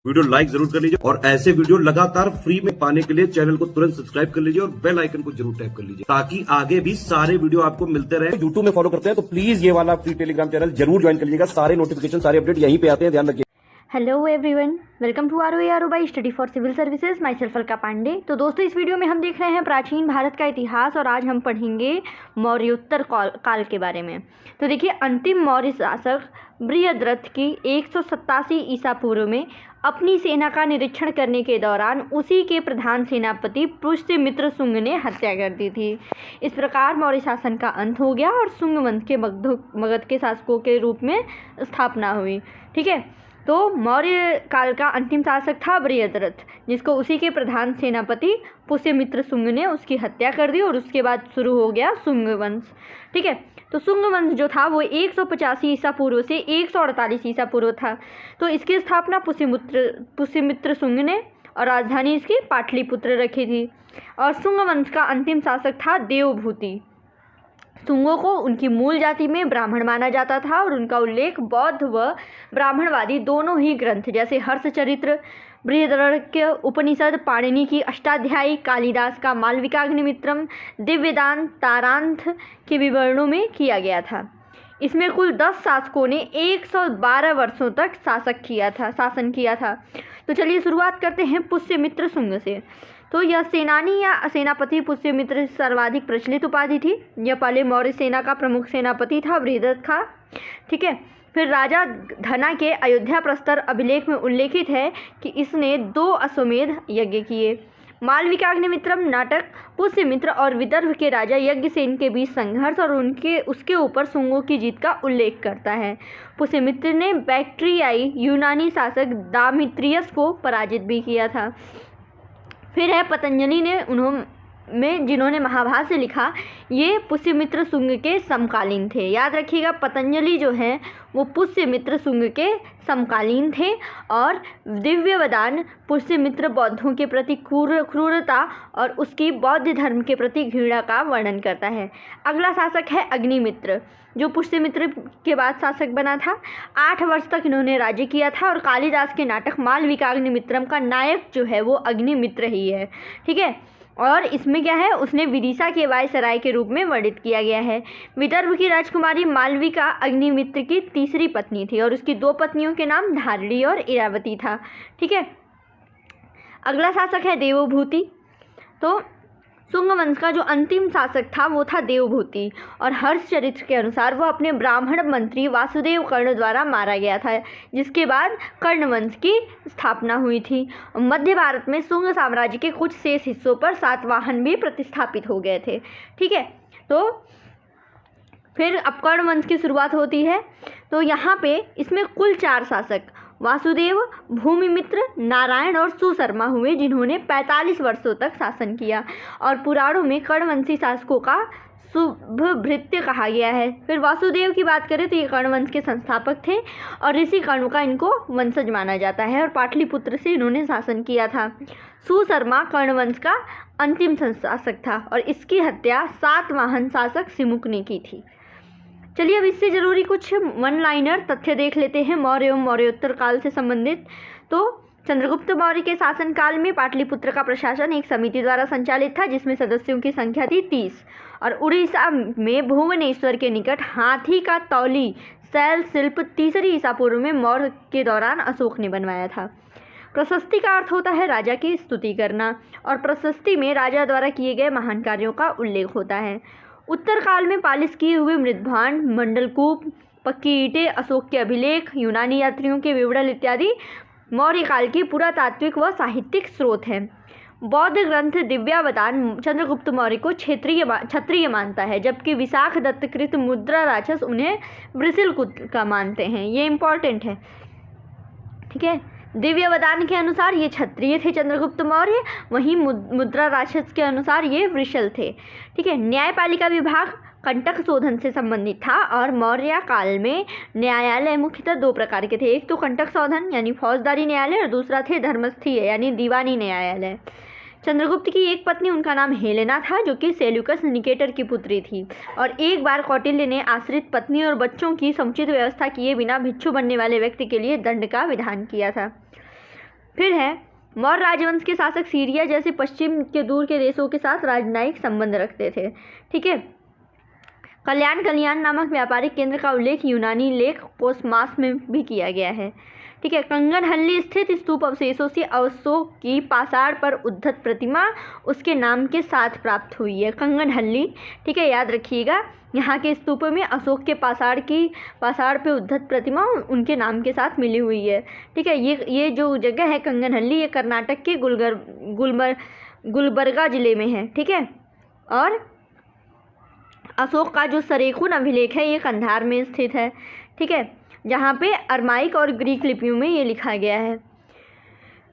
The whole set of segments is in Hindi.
वीडियो लाइक जरूर कर लीजिए और ऐसे वीडियो लगातार फ्री में पाने के लिए चैनल को तुरंत सब्सक्राइब कर लीजिए और बेल आइकन को जरूर टैप कर लीजिए ताकि आगे भी सारे वीडियो आपको मिलते रहे। यूट्यूब में फॉलो करते हैं तो प्लीज ये वाला फ्री टेलीग्राम चैनल जरूर ज्वाइन कर लीजिएगा। सारे नोटिफिकेशन सारे अपडेट यहीं पे आते हैं, ध्यान रखिए। Hello everyone, welcome to R by study for civil services. Myself Alka Pandey. तो दोस्तों, इस वीडियो में हम देख रहे हैं प्राचीन भारत का इतिहास और आज हम पढ़ेंगे मौर्योत्तर काल के बारे में। तो देखिए, अंतिम मौर्य शासक बृहद्रथ की 187 ईसा पूर्व में अपनी सेना का निरीक्षण करने के दौरान उसी के प्रधान सेनापति पुष्यमित्र शुंग ने हत्या कर दी थी। इस प्रकार मौर्य शासन का अंत हो गया और शुंग वंश के मगध के शासकों के रूप में स्थापना हुई। ठीक है, तो मौर्य काल का अंतिम शासक था बृहद्रथ, जिसको उसी के प्रधान सेनापति पुष्यमित्र शुंग ने उसकी हत्या कर दी और उसके बाद शुरू हो गया शुंग वंश। ठीक है, तो शुंग वंश जो था वो 185 ईसा पूर्व से 148 ईसा पूर्व था। तो इसकी स्थापना पुष्यमित्र शुंग ने और राजधानी इसकी पाटलिपुत्र रखी थी। और शुंग वंश का अंतिम शासक था देवभूति। शुंगों को उनकी मूल जाति में ब्राह्मण माना जाता था और उनका उल्लेख बौद्ध व ब्राह्मणवादी दोनों ही ग्रंथ जैसे हर्षचरित्र, बृहदारण्यक उपनिषद, पाणिनि की अष्टाध्यायी, कालिदास का मालविकाग्निमित्रम, दिव्यदान, तारांथ के विवरणों में किया गया था। इसमें कुल 10 शासकों ने 112 वर्षों तक शासन किया था। तो चलिए शुरुआत करते हैं पुष्यमित्र शुंग से। तो यह सेनानी या सेनापति पुष्यमित्र सर्वाधिक प्रचलित उपाधि थी। यह पहले मौर्य सेना का प्रमुख सेनापति था, बृहद्रथ था। ठीक है, फिर राजा धना के अयोध्या प्रस्तर अभिलेख में उल्लेखित है कि इसने 2 अश्वमेध यज्ञ किए। मालविकाग्निमित्रम नाटक पुष्यमित्र और विदर्भ के राजा यज्ञसेन के बीच संघर्ष और उसके ऊपर शुंगों की जीत का उल्लेख करता है। पुष्यमित्र ने बैक्ट्रियाई यूनानी शासक दामित्रियस को पराजित भी किया था। फिर है पतंजलि ने जिन्होंने महाभाष्य लिखा, ये पुष्यमित्र शुंग के समकालीन थे। याद रखिएगा, पतंजलि जो हैं वो पुष्यमित्र शुंग के समकालीन थे। और दिव्यवदान पुष्यमित्र बौद्धों के प्रति क्रूरता और उसकी बौद्ध धर्म के प्रति घृणा का वर्णन करता है। अगला शासक है अग्निमित्र, जो पुष्यमित्र के बाद शासक बना था। 8 वर्ष तक इन्होंने राज्य किया था और कालिदास के नाटक मालविकाग्निमित्रम का नायक जो है वो अग्निमित्र ही है। ठीक है, और इसमें क्या है, उसने विदिशा के वायसराय के रूप में वर्णित किया गया है। विदर्भ की राजकुमारी मालविका अग्निमित्र की तीसरी पत्नी थी और उसकी 2 पत्नियों के नाम धारिणी और इरावती था। ठीक है, अगला शासक है देवभूति। तो शुंग वंश का जो अंतिम शासक था वो था देवभूति और हर्षचरित्र के अनुसार वो अपने ब्राह्मण मंत्री वासुदेव कर्ण द्वारा मारा गया था, जिसके बाद कर्ण वंश की स्थापना हुई थी। मध्य भारत में शुंग साम्राज्य के कुछ शेष हिस्सों पर सातवाहन भी प्रतिस्थापित हो गए थे। ठीक है, तो फिर अब कर्ण वंश की शुरुआत होती है। तो यहाँ पे इसमें कुल 4 शासक वासुदेव, भूमिमित्र, नारायण और सुशर्मा हुए, जिन्होंने 45 वर्षों तक शासन किया और पुराणों में कर्णवंशी शासकों का शुभभृत्य कहा गया है। फिर वासुदेव की बात करें तो ये कर्णवंश के संस्थापक थे और ऋषि कर्ण का इनको वंशज माना जाता है और पाटलिपुत्र से इन्होंने शासन किया था। सुशर्मा कर्णवंश का अंतिम शासक था और इसकी हत्या सातवाहन शासक सिमुक ने की थी। चलिए अब इससे जरूरी कुछ 1 लाइनर तथ्य देख लेते हैं मौर्य एवं मौर्योत्तर काल से संबंधित। तो चंद्रगुप्त मौर्य के शासनकाल में पाटलिपुत्र का प्रशासन एक समिति द्वारा संचालित था, जिसमें सदस्यों की संख्या थी 30। और उड़ीसा में भुवनेश्वर के निकट हाथी का तौली शैल शिल्प 3री ईसा पूर्व में मौर्य के दौरान अशोक ने बनवाया था। प्रशस्ति का अर्थ होता है राजा की स्तुति करना और प्रशस्ति में राजा द्वारा किए गए महान कार्यों का उल्लेख होता है। उत्तर काल में पालिश किए हुए मृदभांड, मंडलकूप, पक्की ईंटें, अशोक के अभिलेख, यूनानी यात्रियों के विवरण इत्यादि मौर्य काल की पुरातात्विक व साहित्यिक स्रोत हैं। बौद्ध ग्रंथ दिव्यावतान चंद्रगुप्त मौर्य को क्षत्रिय मानता है, जबकि विशाख दत्तकृत मुद्रा राक्षस उन्हें वृषिल का मानते हैं। ये इम्पॉर्टेंट है। ठीक है, दिव्यवदान के अनुसार ये क्षत्रिय थे चंद्रगुप्त मौर्य, वहीं मुद्रा राक्षस के अनुसार ये वृषल थे। ठीक है, न्यायपालिका विभाग कंटक शोधन से संबंधित था और मौर्य काल में न्यायालय मुख्यतः 2 प्रकार के थे। एक तो कंटक शोधन यानी फौजदारी न्यायालय और दूसरा थे धर्मस्थीय यानी दीवानी न्यायालय। चंद्रगुप्त की एक पत्नी, उनका नाम हेलेना था, जो कि सेल्यूकस निकेटर की पुत्री थी और एक बार कौटिल्य ने आश्रित पत्नी और बच्चों की समुचित व्यवस्था किए बिना भिक्षु बनने वाले व्यक्ति के लिए दंड का विधान किया था। फिर है मौर्य राजवंश के शासक सीरिया जैसे पश्चिम के दूर के देशों के साथ राजनयिक संबंध रखते थे। ठीक है। कल्याण नामक व्यापारिक केंद्र का उल्लेख यूनानी लेख कोसमास में भी किया गया है। ठीक है। कंगनहल्ली स्थित स्तूप अवशेषों से अशोक की पाषाण पर उद्धत प्रतिमा उसके नाम के साथ प्राप्त हुई है। कंगनहल्ली, ठीक है, याद रखिएगा। यहाँ के स्तूप में अशोक के पाषाण पे उद्धत प्रतिमा उनके नाम के साथ मिली हुई है। ठीक है। ये जो जगह है कंगनहल्ली, ये कर्नाटक के गुलबर्गा जिले में है। ठीक है। और अशोक का जो सरेखुन अभिलेख है ये कंधार में स्थित है। ठीक है, जहाँ पे अरमाइक और ग्रीक लिपियों में ये लिखा गया है।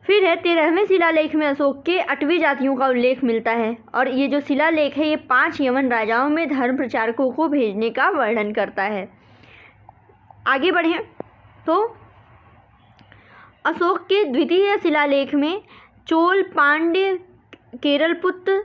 फिर है 13वें शिलालेख में अशोक के 8वीं जातियों का उल्लेख मिलता है और ये जो शिलालेख है ये 5 यमन राजाओं में धर्म प्रचारकों को भेजने का वर्णन करता है। आगे बढ़ें तो अशोक के द्वितीय शिलालेख में चोल, पांड्य, केरलपुत्र,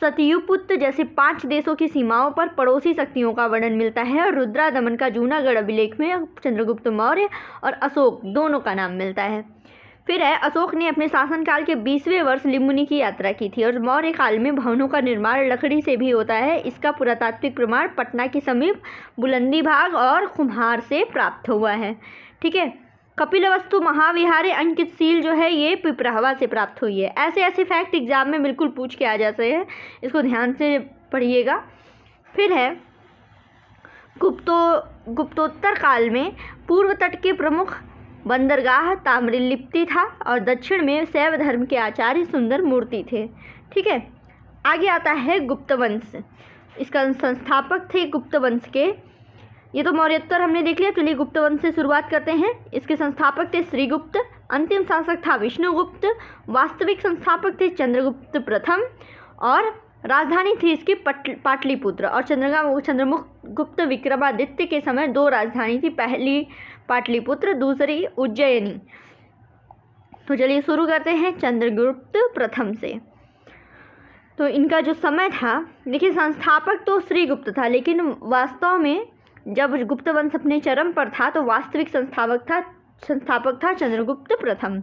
सतयुपुत्र जैसे 5 देशों की सीमाओं पर पड़ोसी शक्तियों का वर्णन मिलता है और रुद्रादमन का जूनागढ़ अभिलेख में चंद्रगुप्त मौर्य और अशोक दोनों का नाम मिलता है। फिर है अशोक ने अपने शासनकाल के 20वें वर्ष लिम्बुनी की यात्रा की थी और मौर्य काल में भवनों का निर्माण लकड़ी से भी होता है। इसका पुरातात्विक प्रमाण पटना के समीप बुलंदी भाग और कुम्हार से प्राप्त हुआ है। ठीक है। कपिलवस्तु महाविहारे अंकित सील जो है ये पिपरावा से प्राप्त हुई है। ऐसे फैक्ट एग्जाम में बिल्कुल पूछ के आ जाते हैं, इसको ध्यान से पढ़िएगा। फिर है गुप्तोत्तर काल में पूर्व तट के प्रमुख बंदरगाह ताम्रलिप्ति था और दक्षिण में शैव धर्म के आचार्य सुंदर मूर्ति थे। ठीक है। आगे आता है गुप्त वंश। इसका संस्थापक थे गुप्त वंश के, ये तो मौर्योत्तर हमने देख लिया। चलिए गुप्त वंश से शुरुआत करते हैं। इसके संस्थापक थे श्रीगुप्त, अंतिम शासक था विष्णुगुप्त, वास्तविक संस्थापक थे चंद्रगुप्त प्रथम और राजधानी थी इसकी पाटलिपुत्र। और चंद्रमुक्त विक्रमादित्य के समय 2 राजधानी थी, पहली पाटलिपुत्र, दूसरी उज्जयिनी। तो चलिए शुरू करते हैं चंद्रगुप्त प्रथम से। तो इनका जो समय था, देखिए संस्थापक तो श्रीगुप्त था, लेकिन वास्तव में जब गुप्त वंश अपने चरम पर था तो वास्तविक संस्थापक था चंद्रगुप्त प्रथम।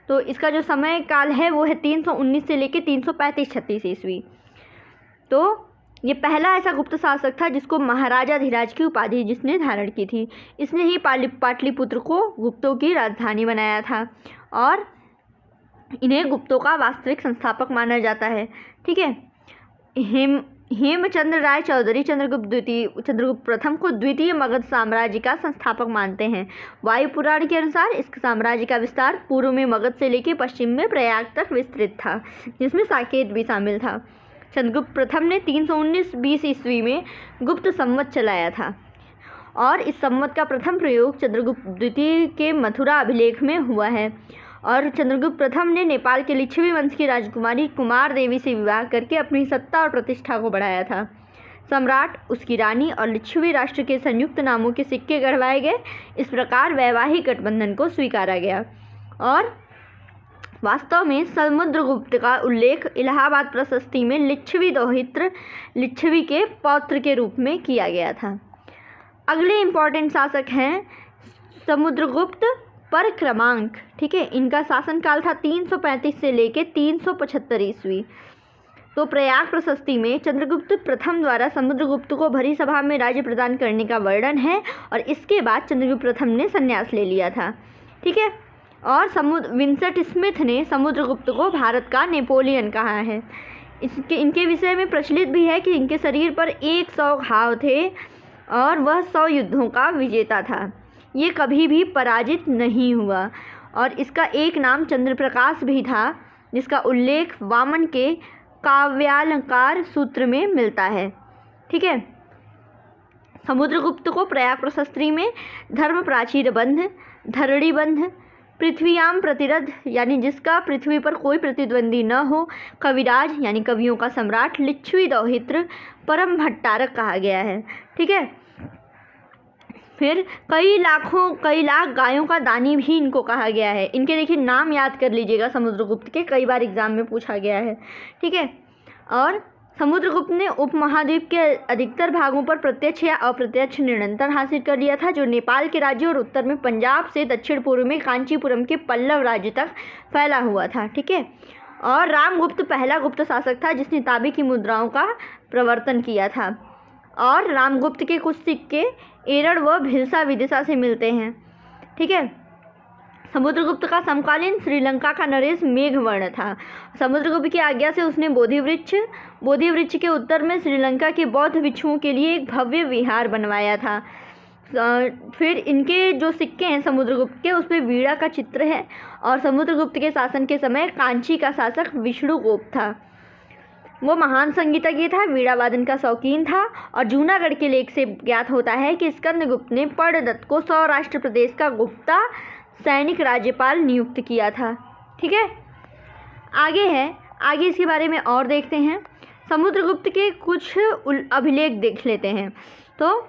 तो इसका जो समय काल है वो है 319 से लेकर 335-36 ईस्वी। तो ये पहला ऐसा गुप्त शासक था जिसको महाराजाधिराज की उपाधि जिसने धारण की थी। इसने ही पाटलिपुत्र को गुप्तों की राजधानी बनाया था और इन्हें गुप्तों का वास्तविक संस्थापक माना जाता है। ठीक है। हेमचंद्र राय चौधरी चंद्रगुप्त प्रथम को द्वितीय मगध साम्राज्य का संस्थापक मानते हैं। वायु पुराण के अनुसार इस साम्राज्य का विस्तार पूर्व में मगध से लेकर पश्चिम में प्रयाग तक विस्तृत था, जिसमें साकेत भी शामिल था। चंद्रगुप्त प्रथम ने 319-20 ईस्वी में गुप्त संवत चलाया था और इस संवत का प्रथम प्रयोग चंद्रगुप्त द्वितीय के मथुरा अभिलेख में हुआ है। और चंद्रगुप्त प्रथम ने नेपाल के लिच्छवी वंश की राजकुमारी कुमार देवी से विवाह करके अपनी सत्ता और प्रतिष्ठा को बढ़ाया था। सम्राट, उसकी रानी और लिच्छवी राष्ट्र के संयुक्त नामों के सिक्के गढ़वाए गए। इस प्रकार वैवाहिक गठबंधन को स्वीकारा गया और वास्तव में समुद्रगुप्त का उल्लेख इलाहाबाद प्रशस्ति में लिच्छवी के पौत्र के रूप में किया गया था। अगले इंपॉर्टेंट शासक हैं समुद्रगुप्त पर क्रमांक। ठीक है। इनका शासनकाल था 335 से लेकर 375 ईस्वी। तो प्रयाग प्रशस्ति में चंद्रगुप्त प्रथम द्वारा समुद्रगुप्त को भरी सभा में राज्य प्रदान करने का वर्णन है और इसके बाद चंद्रगुप्त प्रथम ने संन्यास ले लिया था। ठीक है। और विंसेंट स्मिथ ने समुद्रगुप्त को भारत का नेपोलियन कहा है। इनके विषय में प्रचलित भी है कि इनके शरीर पर 100 घाव थे और वह 100 युद्धों का विजेता था। ये कभी भी पराजित नहीं हुआ और इसका एक नाम चंद्रप्रकाश भी था, जिसका उल्लेख वामन के काव्यालंकार सूत्र में मिलता है। ठीक है। समुद्रगुप्त को प्रयाग प्रशस्ति में धर्म प्राचीर बंध, धरणी बंध, पृथ्वीयाम प्रतिरथ यानी जिसका पृथ्वी पर कोई प्रतिद्वंदी न हो, कविराज यानी कवियों का सम्राट, लिच्छवी दौहित्र, परम भट्टारक कहा गया है। ठीक है। फिर कई लाख गायों का दानी भी इनको कहा गया है। इनके देखिए नाम याद कर लीजिएगा, समुद्रगुप्त के कई बार एग्जाम में पूछा गया है। ठीक है। और समुद्रगुप्त ने उपमहाद्वीप के अधिकतर भागों पर प्रत्यक्ष या अप्रत्यक्ष नियंत्रण हासिल कर लिया था, जो नेपाल के राज्य और उत्तर में पंजाब से दक्षिण पूर्व में कांचीपुरम के पल्लव राज्य तक फैला हुआ था। ठीक है। और रामगुप्त पहला गुप्त शासक था जिसने तांबे की मुद्राओं का प्रवर्तन किया था। और रामगुप्त के कुछ सिक्के एरड़ व भिलसा विदिशा से मिलते हैं। ठीक है। समुद्रगुप्त का समकालीन श्रीलंका का नरेश मेघवर्ण था। समुद्रगुप्त की आज्ञा से उसने बोधि वृक्ष के उत्तर में श्रीलंका के बौद्ध भिक्षुओं के लिए एक भव्य विहार बनवाया था। फिर इनके जो सिक्के हैं समुद्रगुप्त के, उसमें वीणा का चित्र है। और समुद्रगुप्त के शासन के समय कांची का शासक विष्णुगुप्त था। वो महान संगीतज्ञ था, वीणा वादन का शौकीन था। और जूनागढ़ के लेख से ज्ञात होता है कि स्कंदगुप्त ने पर्णदत्त को सौराष्ट्र प्रदेश का गुप्ता सैनिक राज्यपाल नियुक्त किया था। ठीक है। आगे इसके बारे में और देखते हैं। समुद्रगुप्त के कुछ अभिलेख देख लेते हैं। तो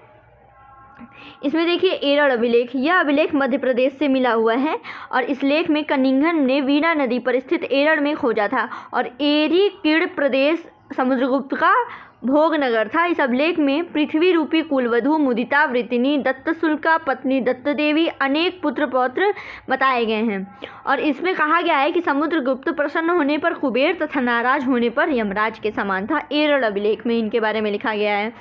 इसमें देखिए एरड़ अभिलेख, यह अभिलेख मध्य प्रदेश से मिला हुआ है। और इस लेख में कनिंघन ने वीणा नदी पर स्थित एरड़ में खोजा था। और एरी कीड़ प्रदेश समुद्रगुप्त का भोगनगर था। इस अभिलेख में पृथ्वी रूपी कुलवधु मुदिता वृतिनी, दत्तशुल्का पत्नी दत्तदेवी, अनेक पुत्र पौत्र बताए गए हैं। और इसमें कहा गया है कि समुद्रगुप्त प्रसन्न होने पर कुबेर तथा नाराज होने पर यमराज के समान था। एरड़ अभिलेख में इनके बारे में लिखा गया है।